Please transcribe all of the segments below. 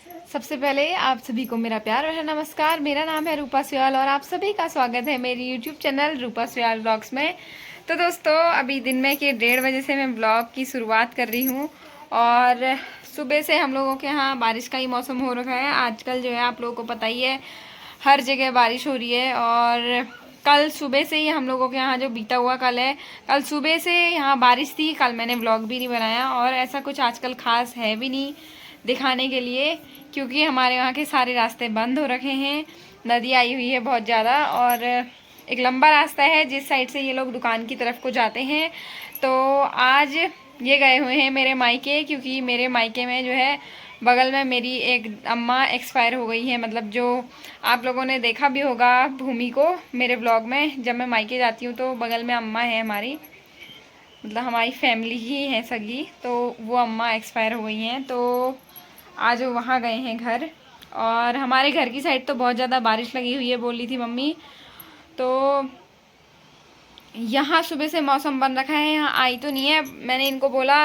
सबसे पहले आप सभी को मेरा प्यार और नमस्कार। मेरा नाम है रूपा सुयाल और आप सभी का स्वागत है मेरी यूट्यूब चैनल रूपा सुयाल ब्लॉग्स में। तो दोस्तों, अभी दिन में के 1:30 बजे से मैं ब्लॉग की शुरुआत कर रही हूँ और सुबह से हम लोगों के यहाँ बारिश का ही मौसम हो रखा है। आजकल जो है आप लोगों को पता ही है, हर जगह बारिश हो रही है। और कल सुबह से ही हम लोगों के यहाँ जो बीता हुआ कल है, कल सुबह से यहाँ बारिश थी। कल मैंने व्लॉग भी नहीं बनाया और ऐसा कुछ आजकल खास है भी नहीं दिखाने के लिए, क्योंकि हमारे वहाँ के सारे रास्ते बंद हो रखे हैं। नदी आई हुई है बहुत ज़्यादा और एक लंबा रास्ता है जिस साइड से ये लोग दुकान की तरफ को जाते हैं। तो आज ये गए हुए हैं मेरे मायके, क्योंकि मेरे मायके में जो है बगल में मेरी एक अम्मा एक्सपायर हो गई है। मतलब जो आप लोगों ने देखा भी होगा भूमि को मेरे ब्लॉग में, जब मैं मायके जाती हूँ तो बगल में अम्मा है हमारी, मतलब हमारी फैमिली ही है सगी। तो वो अम्मा एक्सपायर हो गई हैं, तो आज वो वहाँ गए हैं घर। और हमारे घर की साइड तो बहुत ज़्यादा बारिश लगी हुई है, बोली थी मम्मी। तो यहाँ सुबह से मौसम बन रखा है, यहाँ आई तो नहीं है। मैंने इनको बोला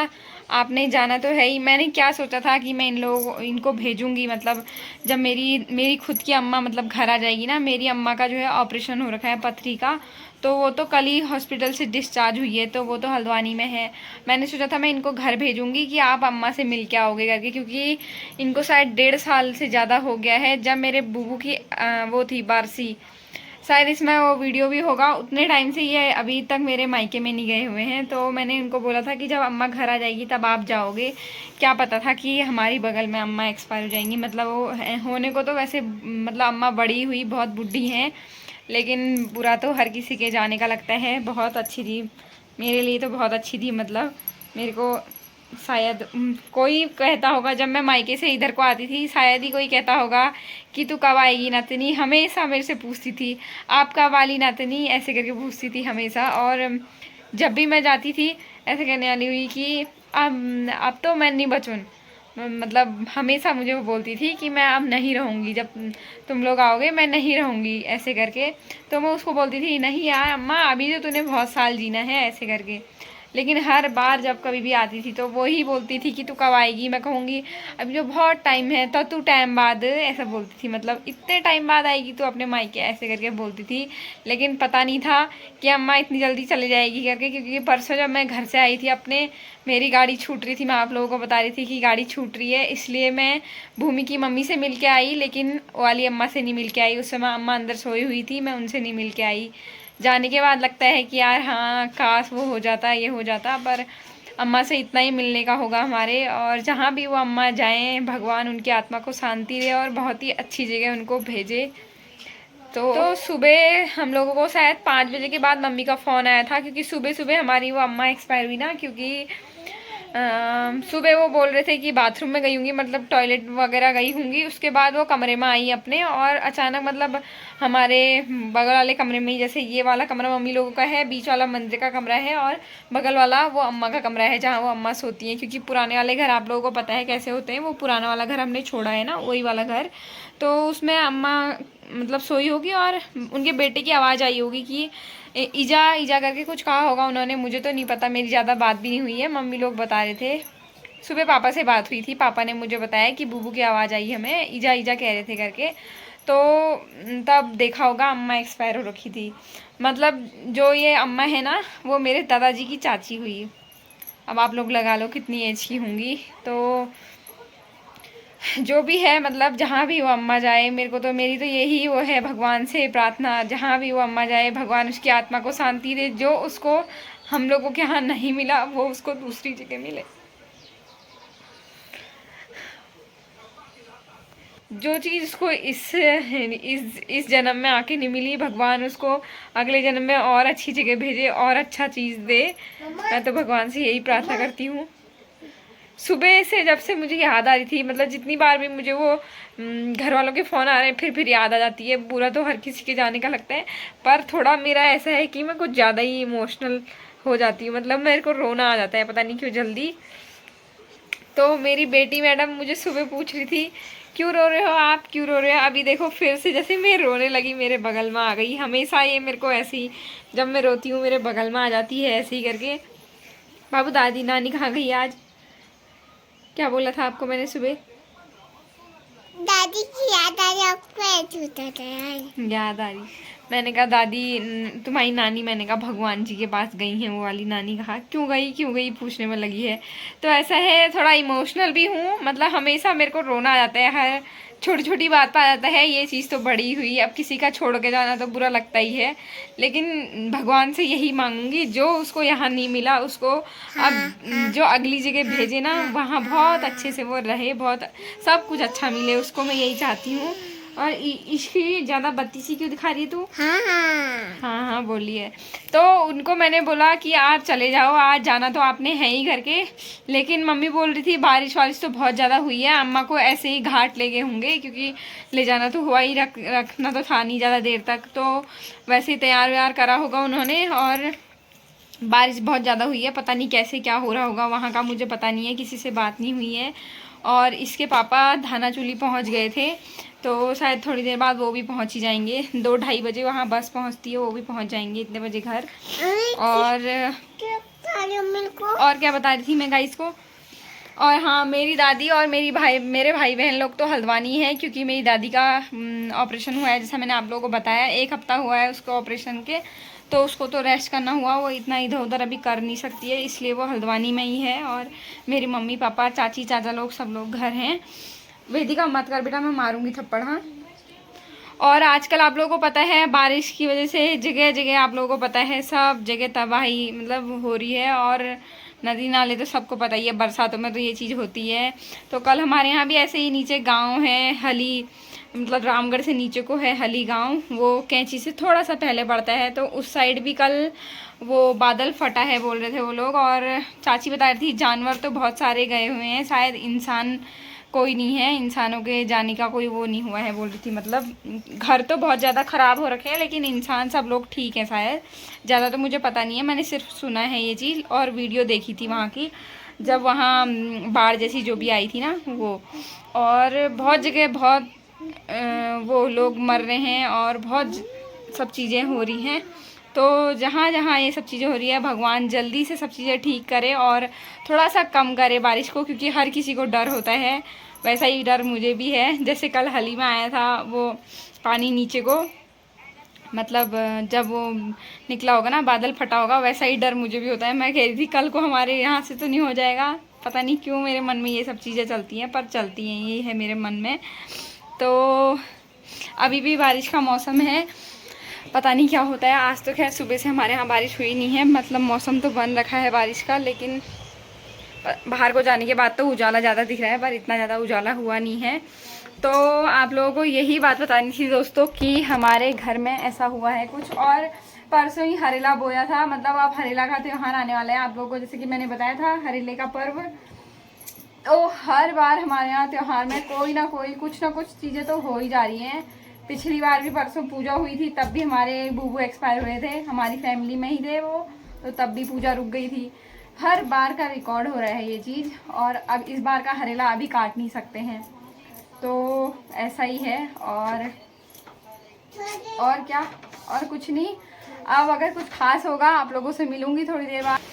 आपने जाना तो है ही। मैंने क्या सोचा था कि मैं इनको भेजूंगी, मतलब जब मेरी खुद की अम्मा मतलब घर आ जाएगी ना। मेरी अम्मा का जो है ऑपरेशन हो रखा है पथरी का, तो वो तो कल ही हॉस्पिटल से डिस्चार्ज हुई है, तो वो तो हल्द्वानी में है। मैंने सोचा था मैं इनको घर भेजूंगी कि आप अम्मा से मिल के आओगे करके, क्योंकि इनको शायद 1.5 साल से ज़्यादा हो गया है। जब मेरे बूबू की वो थी बारसी, शायद इसमें वो वीडियो भी होगा, उतने टाइम से ये अभी तक मेरे मायके में नहीं गए हुए हैं। तो मैंने उनको बोला था कि जब अम्मा घर आ जाएगी तब आप जाओगे। क्या पता था कि हमारी बगल में अम्मा एक्सपायर हो जाएंगी। मतलब वो होने को तो वैसे मतलब अम्मा बड़ी हुई बहुत बुढ़ी हैं, लेकिन बुरा तो हर किसी के जाने का लगता है। बहुत अच्छी थी मेरे लिए, तो बहुत अच्छी थी। मतलब मेरे को शायद कोई कहता होगा, जब मैं मायके से इधर को आती थी शायद ही कोई कहता होगा कि तू कब आएगी नातनी। हमेशा मेरे से पूछती थी आप कब वाली नातनी, ऐसे करके पूछती थी हमेशा। और जब भी मैं जाती थी ऐसे कहने वाली हुई कि अब तो मैं नहीं बचूँ। मतलब हमेशा मुझे वो बोलती थी कि मैं अब नहीं रहूँगी, जब तुम लोग आओगे मैं नहीं रहूँगी, ऐसे करके। तो मैं उसको बोलती थी नहीं यार अम्मा, अभी तो तूने बहुत साल जीना है, ऐसे करके। लेकिन हर बार जब कभी भी आती थी तो वो ही बोलती थी कि तू कब आएगी। मैं कहूँगी अभी जो बहुत टाइम है, तो तू टाइम बाद, ऐसा बोलती थी। मतलब इतने टाइम बाद आएगी तू अपने मायके, ऐसे करके बोलती थी। लेकिन पता नहीं था कि अम्मा इतनी जल्दी चली जाएगी करके, क्योंकि परसों जब मैं घर से आई थी अपने, मेरी गाड़ी छूट रही थी। मैं आप लोगों को बता रही थी कि गाड़ी छूट रही है, इसलिए मैं भूमि की मम्मी से मिल के आई, लेकिन वाली अम्मा से नहीं मिल के आई। उस समय अम्मा अंदर सोई हुई थी, मैं उनसे नहीं मिल के आई। जाने के बाद लगता है कि यार हाँ काश वो हो जाता, ये हो जाता। पर अम्मा से इतना ही मिलने का होगा हमारे। और जहाँ भी वो अम्मा जाएं, भगवान उनकी आत्मा को शांति दे और बहुत ही अच्छी जगह उनको भेजे। तो सुबह हम लोगों को शायद 5 बजे के बाद मम्मी का फ़ोन आया था, क्योंकि सुबह सुबह हमारी वो अम्मा एक्सपायर हुई ना। क्योंकि सुबह वो बोल रहे थे कि बाथरूम में गई होंगी, मतलब टॉयलेट वगैरह गई होंगी। उसके बाद वो कमरे में आई अपने, और अचानक मतलब हमारे बगल वाले कमरे में ही, जैसे ये वाला कमरा मम्मी लोगों का है, बीच वाला मंदिर का कमरा है, और बगल वाला वो अम्मा का कमरा है जहाँ वो अम्मा सोती हैं। क्योंकि पुराने वाले घर आप लोगों को पता है कैसे होते हैं, वो पुराना वाला घर हमने छोड़ा है ना, वही वाला घर। तो उसमें अम्मा मतलब सोई होगी और उनके बेटे की आवाज़ आई होगी कि ईजा ईजा करके कुछ कहा होगा उन्होंने, मुझे तो नहीं पता, मेरी ज़्यादा बात भी नहीं हुई है। मम्मी लोग बता रहे थे, सुबह पापा से बात हुई थी, पापा ने मुझे बताया कि बूबू की आवाज़ आई हमें, ईजा ईजा कह रहे थे करके। तो तब देखा होगा अम्मा एक्सपायर हो रखी थी। मतलब जो ये अम्मा है ना, वो मेरे दादाजी की चाची हुई। अब आप लोग लगा लो कितनी एज की होंगी। तो जो भी है, मतलब जहाँ भी वो अम्मा जाए, मेरे को तो मेरी तो यही वो है भगवान से प्रार्थना, जहाँ भी वो अम्मा जाए भगवान उसकी आत्मा को शांति दे। जो उसको हम लोगों के यहाँ नहीं मिला वो उसको दूसरी जगह मिले। जो चीज़ उसको इस जन्म में आके नहीं मिली, भगवान उसको अगले जन्म में और अच्छी जगह भेजे और अच्छा चीज़ दे। मैं तो भगवान से यही प्रार्थना करती हूँ। सुबह से जब से मुझे याद आ रही थी, मतलब जितनी बार भी मुझे वो घर वालों के फ़ोन आ रहे हैं फिर याद आ जाती है। बुरा तो हर किसी के जाने का लगता है, पर थोड़ा मेरा ऐसा है कि मैं कुछ ज़्यादा ही इमोशनल हो जाती हूँ। मतलब मेरे को रोना आ जाता है, पता नहीं क्यों जल्दी। तो मेरी बेटी मैडम मुझे सुबह पूछ रही थी क्यों रो रहे हो आप, क्यों रो रहे हो। अभी देखो फिर से जैसे मैं रोने लगी, मेरे बगल में आ गई। हमेशा ये मेरे को ऐसे ही जब मैं रोती हूँ मेरे बगल में आ जाती है ऐसे ही करके। बाबू दादी नानी कहाँ गई आज, क्या बोला था आपको मैंने सुबह? दादी की याद आ रही आपको ऐसे होता था यार। याद आ रही। मैंने कहा दादी तुम्हारी नानी, मैंने कहा भगवान जी के पास गई हैं वो वाली नानी। कहा क्यों गई पूछने में लगी है। तो ऐसा है, थोड़ा इमोशनल भी हूँ, मतलब हमेशा मेरे को रोना आ जाता है, हर छोटी छोटी बात पर आ जाता है। ये चीज़ तो बड़ी हुई, अब किसी का छोड़ के जाना तो बुरा लगता ही है, लेकिन भगवान से यही मांगूंगी जो उसको यहाँ नहीं मिला उसको अब जो अगली जगह भेजे ना, वहाँ बहुत अच्छे से वो रहे, बहुत सब कुछ अच्छा मिले उसको, मैं यही चाहती हूँ। और इसकी ज़्यादा बत्तीसी क्यों दिखा रही है तू? हाँ बोलिए। तो उनको मैंने बोला कि आप चले जाओ, आज जाना तो आपने है ही घर के, लेकिन मम्मी बोल रही थी बारिश तो बहुत ज़्यादा हुई है, अम्मा को ऐसे ही घाट ले गए होंगे, क्योंकि ले जाना तो हुआ ही, रखना तो था नहीं ज़्यादा देर तक, तो वैसे ही तैयार व्यार करा होगा उन्होंने। और बारिश बहुत ज़्यादा हुई है, पता नहीं कैसे क्या हो रहा होगा वहाँ का, मुझे पता नहीं है, किसी से बात नहीं हुई है। और इसके पापा धानाचूली पहुँच गए थे, तो शायद थोड़ी देर बाद वो भी पहुँच ही जाएंगे, 2-2:30 बजे वहाँ बस पहुँचती है, वो भी पहुँच जाएंगे इतने बजे घर। और क्या बता रही थी मैं गाइस को? और हाँ, मेरी दादी और मेरे भाई बहन लोग तो हल्द्वानी है, क्योंकि मेरी दादी का ऑपरेशन हुआ है, जैसा मैंने आप लोगों को बताया, 1 हफ्ता हुआ है उसको ऑपरेशन के, तो उसको तो रेस्ट करना हुआ, वो इतना इधर उधर अभी कर नहीं सकती है, इसलिए वो हल्द्वानी में ही है। और मेरी मम्मी पापा चाची चाचा लोग सब लोग घर हैं। वेदिका मत कर बेटा, मैं मारूंगी थप्पड़। हाँ। और आजकल आप लोगों को पता है बारिश की वजह से जगह जगह आप लोगों को पता है सब जगह तबाही मतलब हो रही है, और नदी नाले तो सबको पता ही है, बरसातों में तो ये चीज़ होती है। तो कल हमारे यहाँ भी ऐसे ही नीचे गांव है हली, मतलब रामगढ़ से नीचे को है हली गांव, वो कैंची से थोड़ा सा पहले पड़ता है, तो उस साइड भी कल वो बादल फटा है बोल रहे थे वो लोग। और चाची बता रही थी जानवर तो बहुत सारे गए हुए हैं, शायद इंसान कोई नहीं है, इंसानों के जाने का कोई वो नहीं हुआ है बोल रही थी, मतलब घर तो बहुत ज़्यादा ख़राब हो रखे हैं, लेकिन इंसान सब लोग ठीक हैं शायद, ज़्यादा तो मुझे पता नहीं है, मैंने सिर्फ सुना है ये चीज़ और वीडियो देखी थी वहाँ की, जब वहाँ बाढ़ जैसी जो भी आई थी ना वो। और बहुत जगह बहुत वो लोग मर रहे हैं और बहुत सब चीज़ें हो रही हैं। तो जहाँ जहाँ ये सब चीज़ें हो रही है, भगवान जल्दी से सब चीज़ें ठीक करे और थोड़ा सा कम करे बारिश को, क्योंकि हर किसी को डर होता है, वैसा ही डर मुझे भी है। जैसे कल हली में आया था वो पानी नीचे को, मतलब जब वो निकला होगा ना, बादल फटा होगा, वैसा ही डर मुझे भी होता है। मैं कह रही थी कल को हमारे यहाँ से तो नहीं हो जाएगा, पता नहीं क्यों मेरे मन में ये सब चीज़ें चलती हैं, पर चलती हैं, ये है मेरे मन में। तो अभी भी बारिश का मौसम है, पता नहीं क्या होता है। आज तो खैर सुबह से हमारे यहाँ बारिश हुई नहीं है, मतलब मौसम तो बन रखा है बारिश का, लेकिन बाहर को जाने के बाद तो उजाला ज़्यादा दिख रहा है, पर इतना ज़्यादा उजाला हुआ नहीं है। तो आप लोगों को यही बात बतानी थी दोस्तों कि हमारे घर में ऐसा हुआ है कुछ। और परसों ही हरेला बोया था, मतलब अब हरेला का त्यौहार आने वाला है आप लोगों को, जैसे कि मैंने बताया था हरेले का पर्व। तो हर बार हमारे यहाँ त्यौहार में कोई ना कोई कुछ ना कुछ चीज़ें तो हो ही जा रही हैं। पिछली बार भी परसों पूजा हुई थी, तब भी हमारे बूबू एक्सपायर हुए थे, हमारी फैमिली में ही थे वो, तो तब भी पूजा रुक गई थी। हर बार का रिकॉर्ड हो रहा है ये चीज़, और अब इस बार का हरेला अभी काट नहीं सकते हैं, तो ऐसा ही है। और क्या, और कुछ नहीं। अब अगर कुछ खास होगा आप लोगों से मिलूंगी थोड़ी देर बाद।